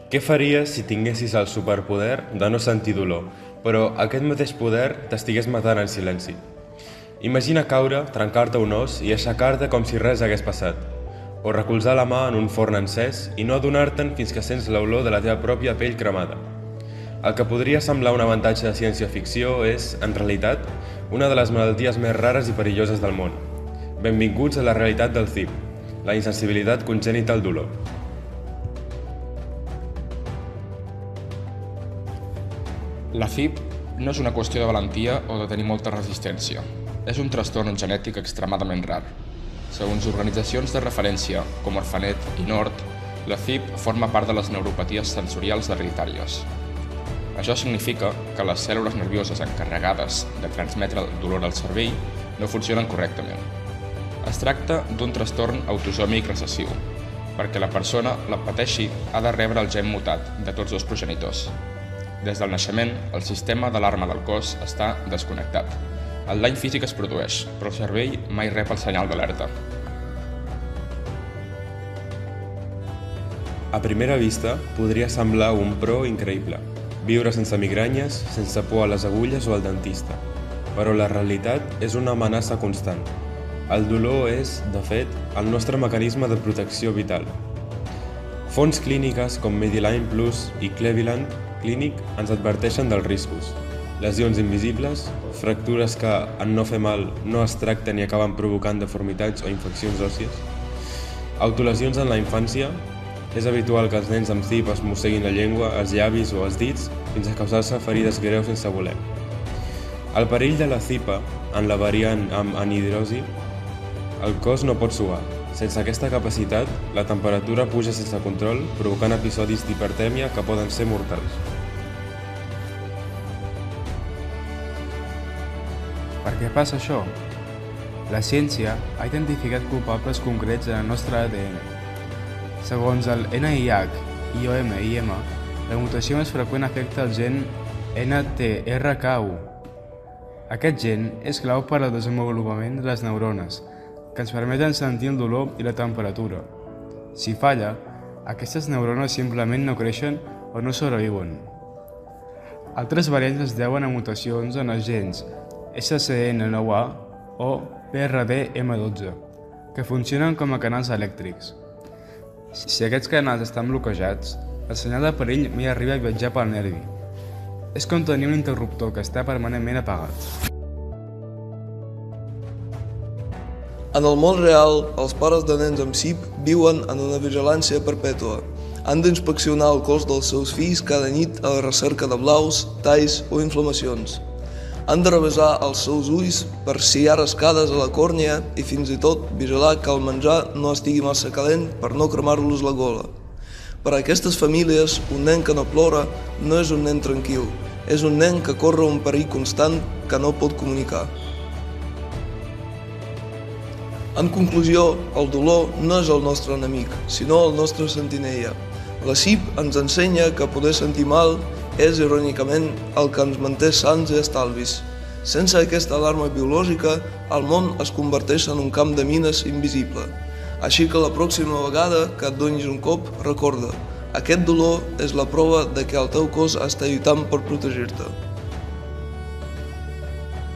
Què faries si tinguessis el superpoder de no sentir dolor, però aquest mateix poder t'estigués matant en silenci? Imagina caure, trencar-te un os i aixecar-te com si res hagués passat, o recolzar la mà en un forn encès i no adonar-te'n fins que sents l'olor de la teva pròpia pell cremada. El que podria semblar un avantatge de ciència-ficció és, en realitat, una de les malalties més rares i perilloses del món. Benvinguts a la realitat del CIP, la insensibilitat congènita al dolor. La FIB no és una qüestió de valentia o de tenir molta resistència. És un trastorn genètic extremadament rar. Segons organitzacions de referència com Orphanet i NORD, la FIB forma part de les neuropaties sensorials hereditàries. Això significa que les cèl·lules nervioses encarregades de transmetre el dolor al cervell no funcionen correctament. Es tracta d'un trastorn autosòmic recessiu. Perquè la persona la pateixi ha de rebre el gen mutat de tots dos progenitors. Des del naixement, el sistema d'alarma del cos està desconnectat. El dany físic es produeix, però el cervell mai rep el senyal d'alerta. A primera vista, podria semblar un pro increïble. Viure sense migranyes, sense por a les agulles o al dentista. Però la realitat és una amenaça constant. El dolor és, de fet, el nostre mecanisme de protecció vital. Fonts clíniques com Medline Plus i Cleveland Clinic ens adverteixen dels riscos. Lesions invisibles, fractures que, en no fer mal, no es tracten i acaben provocant deformitats o infeccions òssies. Autolesions en la infància. És habitual que els nens amb CIP es mosseguin la llengua, els llavis o els dits fins a causar-se ferides greus sense voler. El perill de la CIPA, en la variant amb anhidrosi, el cos no pot suar. Sense aquesta capacitat, la temperatura puja sense control, provocant episodis d'hipertèrmia que poden ser mortals. Per què passa això? La ciència ha identificat culpables concrets en el nostre ADN. Segons el NIH-IOM-IM, la mutació més freqüent afecta el gen NTRK1. Aquest gen és clau per al desenvolupament de les neurones, que ens permeten sentir el dolor i la temperatura. Si falla, aquestes neurones simplement no creixen o no sobreviuen. Altres variants es deuen a mutacions en els gens SCN9A o PRDM12, que funcionen com a canals elèctrics. Si aquests canals estan bloquejats, el senyal de perill mai arriba a viatjar pel nervi. És com tenir un interruptor que està permanentment apagat. En el món real, els pares de nens amb CIP viuen en una vigilància perpètua. Han d'inspeccionar el cos dels seus fills cada nit a la recerca de blaus, talls o inflamacions. Han de revisar els seus ulls per si hi ha rascades a la còrnia i fins i tot vigilar que el menjar no estigui massa calent per no cremar-los la gola. Per a aquestes famílies, un nen que no plora no és un nen tranquil, és un nen que corre un perill constant que no pot comunicar. En conclusió, el dolor no és el nostre enemic, sinó el nostre sentinella. La CIP ens ensenya que poder sentir mal és, irònicament, el que ens manté sants i estalvis. Sense aquesta alarma biològica, el món es converteix en un camp de mines invisible. Així que la pròxima vegada que et donis un cop, recorda, aquest dolor és la prova de que el teu cos està lluitant per protegir-te.